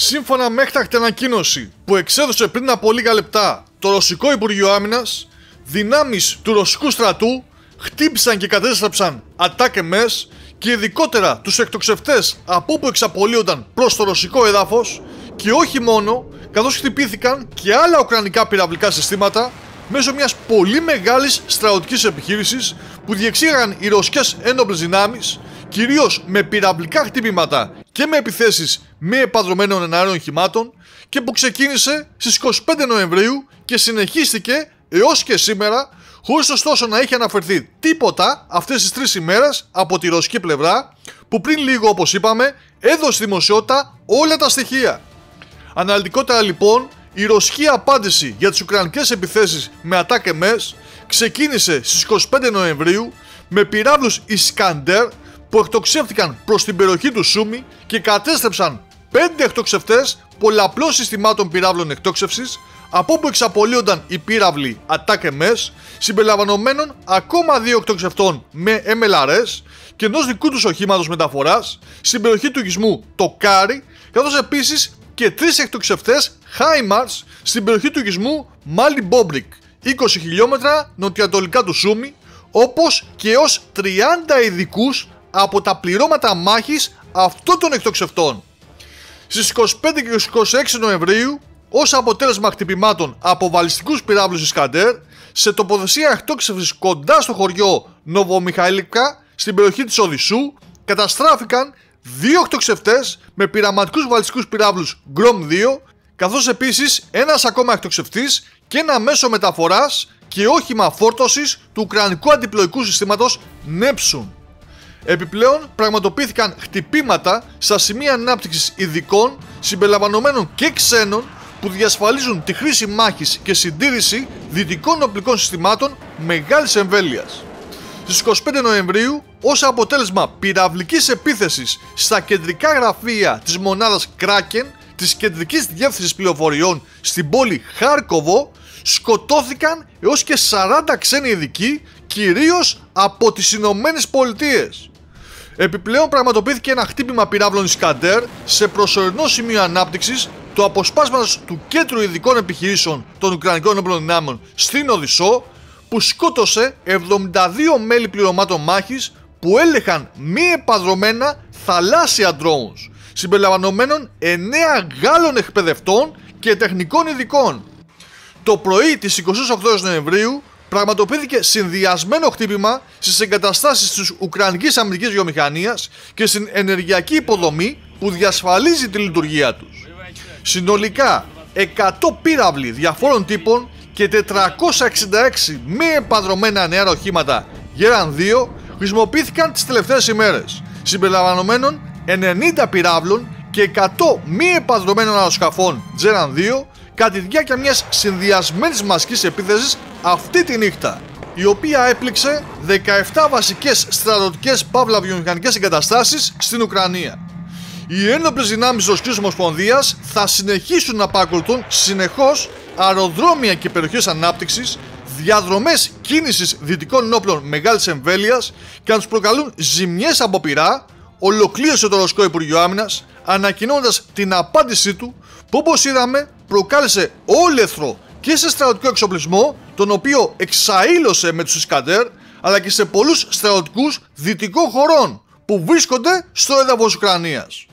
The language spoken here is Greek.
Σύμφωνα με έκτακτη ανακοίνωση που εξέδωσε πριν από λίγα λεπτά το Ρωσικό Υπουργείο Άμυνας, δυνάμεις του Ρωσικού στρατού χτύπησαν και κατέστρεψαν ατάκεμες και ειδικότερα τους εκτοξευτές από όπου εξαπολύονταν προς το ρωσικό έδαφος, και όχι μόνο, καθώς χτυπήθηκαν και άλλα ουκρανικά πυραυλικά συστήματα μέσω μιας πολύ μεγάλης στρατιωτικής επιχείρησης που διεξήγαγαν οι ρωσικές ένοπλες δυνάμεις, κυρίως με πυραυλικά χτυπήματα και με επιθέσεις μη επαδρομένων εναέριων οχημάτων, και που ξεκίνησε στις 25 Νοεμβρίου και συνεχίστηκε έως και σήμερα, χωρίς ωστόσο να έχει αναφερθεί τίποτα αυτές τις 3 ημέρες από τη ρωσική πλευρά, που πριν λίγο, όπως είπαμε, έδωσε δημοσιότητα όλα τα στοιχεία. Αναλυτικότερα λοιπόν, η ρωσική απάντηση για τις ουκρανικές επιθέσεις με ατάκεμες ξεκίνησε στις 25 Νοεμβρίου με πυράβλους Ισκαντέρ που εκτοξεύτηκαν προς την περιοχή του Σούμι και κατέστρεψαν 5 εκτοξευτές πολλαπλών συστημάτων πυράβλων εκτόξευσης, από όπου εξαπολύονταν οι πύραυλοι ατάκεμες, συμπεριλαμβανομένων ακόμα 2 εκτοξευτών με MLRS και ενός δικού τους οχήματος μεταφοράς στην περιοχή του οικισμού το Κάρι, καθώς επίσης και 3 εκτοξευτές HIMARS στην περιοχή του οικισμού Μάλι Μπόμπρικ, 20 χιλιόμετρα νοτιοανατολικά του Σούμι, όπως και έως 30 ειδικούς από τα πληρώματα μάχης αυτών των εκτοξευτών. Στις 25 και 26 Νοεμβρίου, ως αποτέλεσμα χτυπημάτων από βαλιστικούς πυράβλους Ισκαντέρ σε τοποθεσία εκτόξευσης κοντά στο χωριό Νοβομιχαήλιβκα στην περιοχή της Οδυσσού, καταστράφηκαν 2 εκτοξευτές με πειραματικούς βαλιστικούς πυράβλους Γκρομ 2, καθώς επίσης ένας ακόμα εκτοξευτής και ένα μέσο μεταφοράς και όχημα φόρτωσης του ουκρανικού αντιπλοϊκού συστήματος Νέψουν. Επιπλέον, πραγματοποιήθηκαν χτυπήματα στα σημεία ανάπτυξης ειδικών συμπεριλαμβανομένων και ξένων που διασφαλίζουν τη χρήση μάχης και συντήρηση δυτικών οπλικών συστημάτων μεγάλης εμβέλειας. Στις 25 Νοεμβρίου, ως αποτέλεσμα πυραυλικής επίθεσης στα κεντρικά γραφεία της μονάδας Κράκεν της Κεντρικής Διεύθυνσης Πληροφοριών στην πόλη Χάρκοβο, σκοτώθηκαν έως και 40 ξένοι ειδικοί, κυρίως από τις Ηνωμένες Πολιτείες. Επιπλέον, πραγματοποιήθηκε ένα χτύπημα πυράβλων Ισκαντέρ σε προσωρινό σημείο ανάπτυξης του αποσπάσματος του Κέντρου Ειδικών Επιχειρήσεων των Ουκρανικών Ενόπλων Δυνάμεων στην Οδυσσό, που σκότωσε 72 μέλη πληρωμάτων μάχης που έλεγχαν μη επαδρομένα θαλάσσια drones, συμπεριλαμβανομένων 9 Γάλλων εκπαιδευτών και τεχνικών ειδικών. Το πρωί της 28 Νοεμβρίου πραγματοποιήθηκε συνδυασμένο χτύπημα στις εγκαταστάσεις της Ουκρανικής Αμυντικής Βιομηχανίας και στην ενεργειακή υποδομή που διασφαλίζει τη λειτουργία τους. Συνολικά 100 πύραυλοι διαφόρων τύπων και 466 μη επαδρομένα νέα οχήματα Γέραν 2 χρησιμοποιήθηκαν τις τελευταίες ημέρες, συμπεριλαμβανομένων 90 πυράβλων και 100 μη επαδρομένων αεροσκαφών Γέραν 2 κατά τη διάρκεια μιας συνδυασμένης μαζικής επίθεσης αυτή τη νύχτα, η οποία έπληξε 17 βασικές στρατιωτικές παύλα βιομηχανικές εγκαταστάσεις στην Ουκρανία. Οι ένοπλες δυνάμεις της Ρωσικής Ομοσπονδίας θα συνεχίσουν να παρακολουθούν συνεχώς αεροδρόμια και περιοχές ανάπτυξης, διαδρομές κίνησης δυτικών όπλων μεγάλης εμβέλειας και να τους προκαλούν ζημιές από πυρά, ολοκλήρωσε το Ρωσικό Υπουργείο Άμυνας, ανακοινώντας την απάντησή του που, όπως είδαμε, προκάλεσε όλεθρο και σε στρατιωτικό εξοπλισμό, τον οποίο εξαήλωσε με τους Ισκαντέρ, αλλά και σε πολλούς στρατιωτικούς δυτικών χωρών που βρίσκονται στο έδαφος Ουκρανίας.